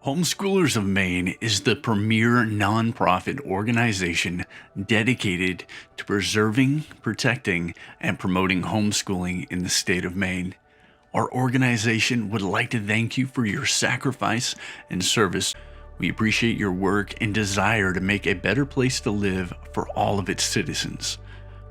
Homeschoolers of Maine is the premier nonprofit organization dedicated to preserving, protecting, and promoting homeschooling in the state of Maine. Our organization would like to thank you for your sacrifice and service. We appreciate your work and desire to make a better place to live for all of its citizens.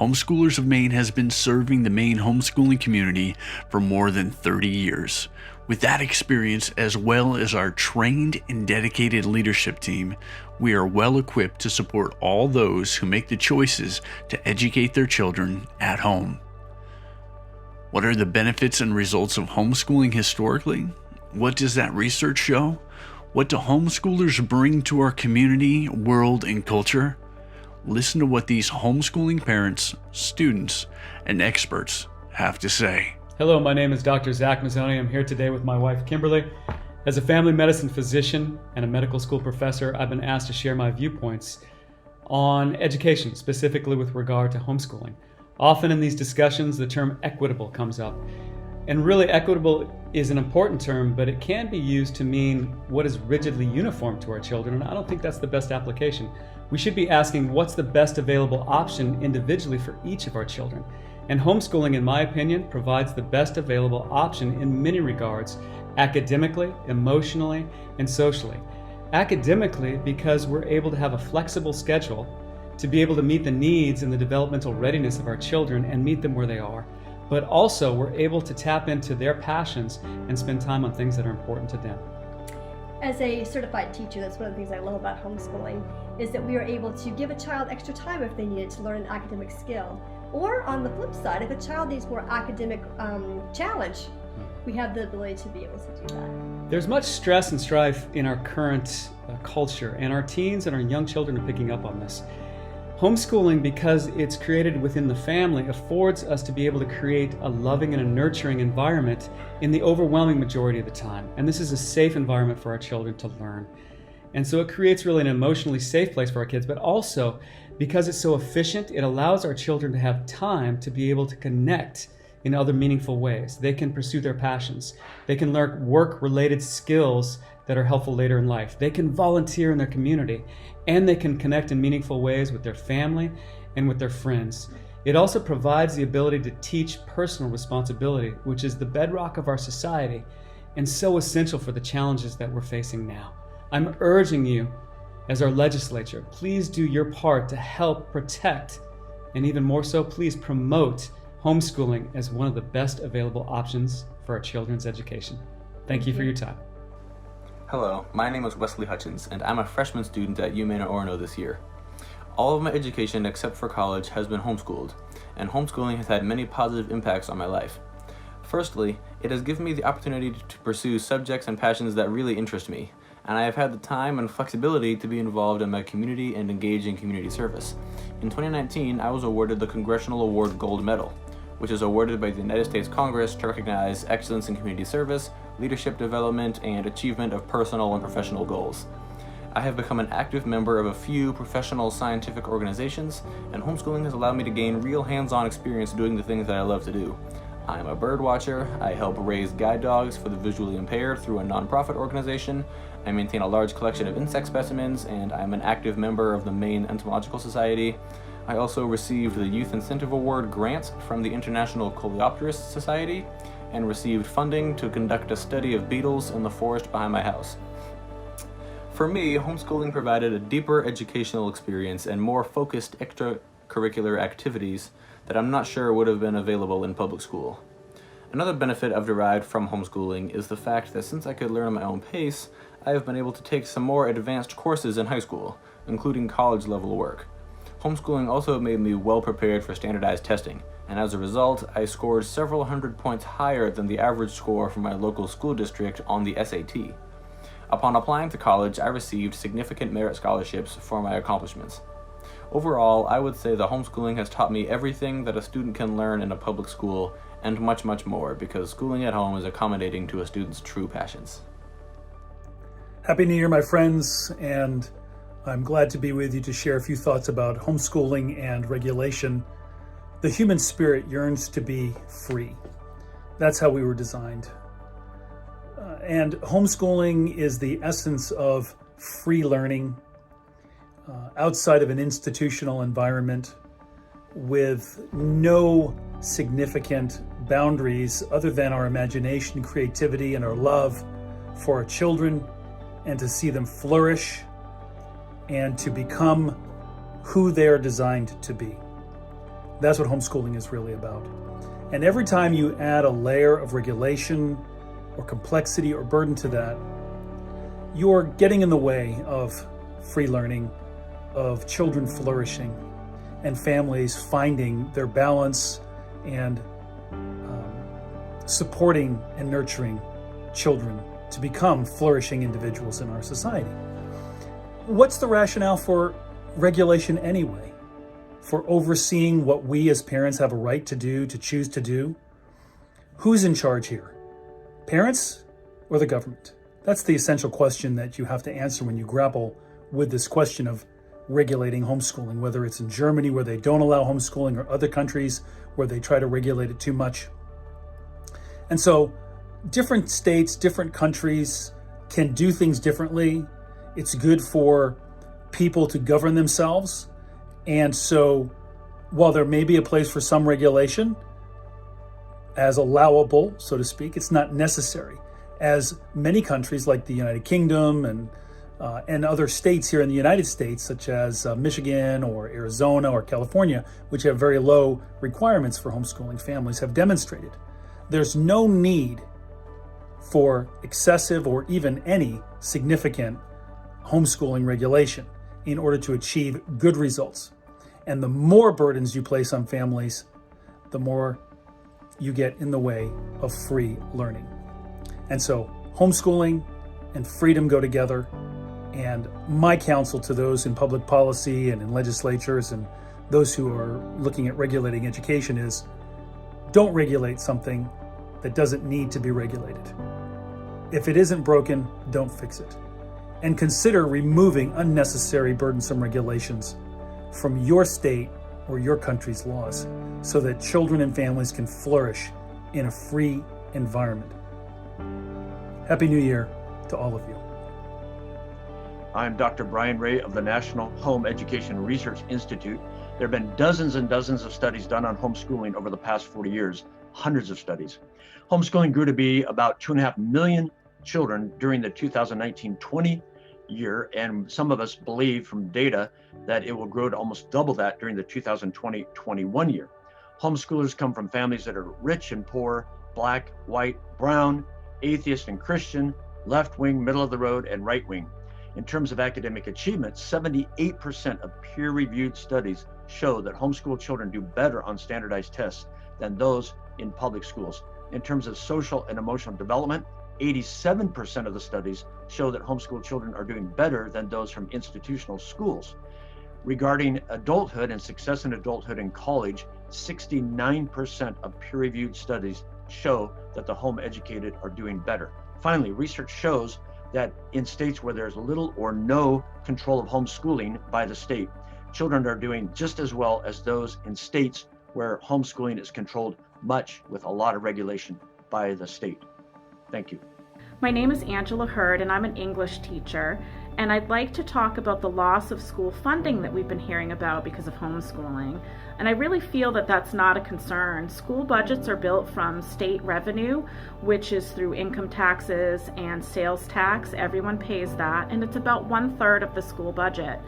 Homeschoolers of Maine has been serving the Maine homeschooling community for more than 30 years. With that experience, as well as our trained and dedicated leadership team, we are well equipped to support all those who make the choices to educate their children at home. What are the benefits and results of homeschooling historically? What does that research show? What do homeschoolers bring to our community, world, and culture? Listen to what these homeschooling parents, students, and experts have to say. Hello, my name is Dr. Zach Mazzoni. I'm here today with my wife, Kimberly. As a family medicine physician and a medical school professor, I've been asked to share my viewpoints on education, specifically with regard to homeschooling. Often in these discussions, the term equitable comes up. And really, equitable is an important term, but it can be used to mean what is rigidly uniform to our children, and I don't think that's the best application. We should be asking what's the best available option individually for each of our children. And homeschooling, in my opinion, provides the best available option in many regards, academically, emotionally, and socially. Academically, because we're able to have a flexible schedule to be able to meet the needs and the developmental readiness of our children and meet them where they are. But also, we're able to tap into their passions and spend time on things that are important to them. As a certified teacher, that's one of the things I love about homeschooling, is that we are able to give a child extra time if they need it to learn an academic skill. Or on the flip side, if a child needs more academic challenge, we have the ability to be able to do that. There's much stress and strife in our current culture, and our teens and our young children are picking up on this. Homeschooling, because it's created within the family, affords us to be able to create a loving and a nurturing environment in the overwhelming majority of the time. And this is a safe environment for our children to learn. And so it creates really an emotionally safe place for our kids, but also because it's so efficient, it allows our children to have time to be able to connect in other meaningful ways. They can pursue their passions. They can learn work-related skills that are helpful later in life. They can volunteer in their community, and they can connect in meaningful ways with their family and with their friends. It also provides the ability to teach personal responsibility, which is the bedrock of our society and so essential for the challenges that we're facing now. I'm urging you, as our legislature, please do your part to help protect, and even more so, please promote homeschooling as one of the best available options for our children's education. Thank you for your time. Hello, my name is Wesley Hutchins, and I'm a freshman student at UMaine Orono this year. All of my education except for college has been homeschooled, and homeschooling has had many positive impacts on my life. Firstly, it has given me the opportunity to pursue subjects and passions that really interest me, and I have had the time and flexibility to be involved in my community and engage in community service. In 2019, I was awarded the Congressional Award Gold Medal, which is awarded by the United States Congress to recognize excellence in community service, leadership development, and achievement of personal and professional goals. I have become an active member of a few professional scientific organizations, and homeschooling has allowed me to gain real hands-on experience doing the things that I love to do. I am a bird watcher, I help raise guide dogs for the visually impaired through a nonprofit organization, I maintain a large collection of insect specimens, and I am an active member of the Maine Entomological Society. I also received the Youth Incentive Award grant from the International Coleopterist Society, and received funding to conduct a study of beetles in the forest behind my house. For me, homeschooling provided a deeper educational experience and more focused extracurricular activities that I'm not sure would have been available in public school. Another benefit I've derived from homeschooling is the fact that since I could learn at my own pace, I have been able to take some more advanced courses in high school, including college-level work. Homeschooling also made me well prepared for standardized testing, and as a result, I scored several hundred points higher than the average score from my local school district on the SAT. Upon applying to college, I received significant merit scholarships for my accomplishments. Overall, I would say that homeschooling has taught me everything that a student can learn in a public school, and much, much more, because schooling at home is accommodating to a student's true passions. Happy New Year, my friends, and I'm glad to be with you to share a few thoughts about homeschooling and regulation. The human spirit yearns to be free. That's how we were designed. And homeschooling is the essence of free learning outside of an institutional environment with no significant boundaries other than our imagination, creativity, and our love for our children, and to see them flourish and to become who they're designed to be. That's what homeschooling is really about. And every time you add a layer of regulation or complexity or burden to that, you're getting in the way of free learning, of children flourishing, and families finding their balance and supporting and nurturing children to become flourishing individuals in our society. What's the rationale for regulation anyway? For overseeing what we as parents have a right to do, to choose to do? Who's in charge here? Parents or the government? That's the essential question that you have to answer when you grapple with this question of regulating homeschooling, whether it's in Germany where they don't allow homeschooling or other countries where they try to regulate it too much. And so different states, different countries can do things differently. It's good for people to govern themselves. And so while there may be a place for some regulation as allowable, so to speak, it's not necessary. As many countries like the United Kingdom and other states here in the United States, such as Michigan or Arizona or California, which have very low requirements for homeschooling families, have demonstrated there's no need for excessive or even any significant homeschooling regulation in order to achieve good results. And the more burdens you place on families, the more you get in the way of free learning. And so homeschooling and freedom go together. And my counsel to those in public policy and in legislatures and those who are looking at regulating education is, don't regulate something that doesn't need to be regulated. If it isn't broken, don't fix it. And consider removing unnecessary burdensome regulations from your state or your country's laws so that children and families can flourish in a free environment. Happy New Year to all of you. I'm Dr. Brian Ray of the National Home Education Research Institute. There have been dozens and dozens of studies done on homeschooling over the past 40 years, hundreds of studies. Homeschooling grew to be about 2.5 million children during the 2019-20 year, and some of us believe from data that it will grow to almost double that during the 2020-21 year. Homeschoolers come from families that are rich and poor, black, white, brown, atheist and Christian, left wing, middle of the road, and right wing. In terms of academic achievement, 78% of peer-reviewed studies show that homeschool children do better on standardized tests than those in public schools. In terms of social and emotional development, 87% of the studies show that homeschool children are doing better than those from institutional schools. Regarding adulthood and success in adulthood and college, 69% of peer-reviewed studies show that the home educated are doing better. Finally, research shows that in states where there's little or no control of homeschooling by the state, children are doing just as well as those in states where homeschooling is controlled much with a lot of regulation by the state. Thank you. My name is Angela Hurd and I'm an English teacher, and I'd like to talk about the loss of school funding that we've been hearing about because of homeschooling. And I really feel that that's not a concern. School budgets are built from state revenue, which is through income taxes and sales tax. Everyone pays that, and it's about 1/3 of the school budget.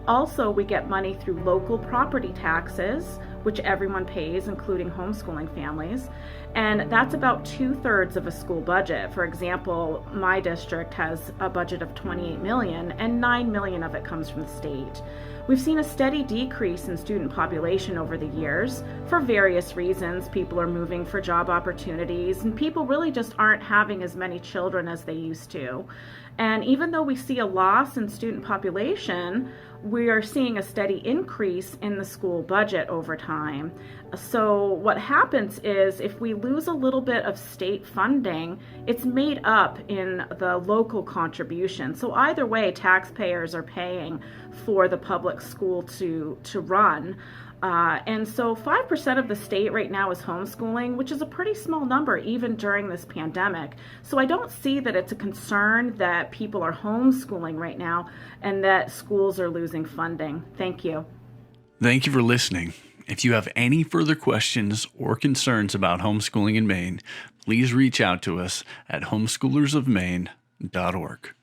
Also, we get money through local property taxes, which everyone pays, including homeschooling families. And that's about 2/3 of a school budget. For example, my district has a budget of $28 million, and $9 million of it comes from the state. We've seen a steady decrease in student population over the years for various reasons. People are moving for job opportunities, and people really just aren't having as many children as they used to. And even though we see a loss in student population, we are seeing a steady increase in the school budget over time. So what happens is if we lose a little bit of state funding, it's made up in the local contribution. So either way, taxpayers are paying for the public school to run. And so 5% of the state right now is homeschooling, which is a pretty small number even during this pandemic. So I don't see that it's a concern that people are homeschooling right now and that schools are losing funding. Thank you. Thank you for listening. If you have any further questions or concerns about homeschooling in Maine, please reach out to us at homeschoolersofmaine.org.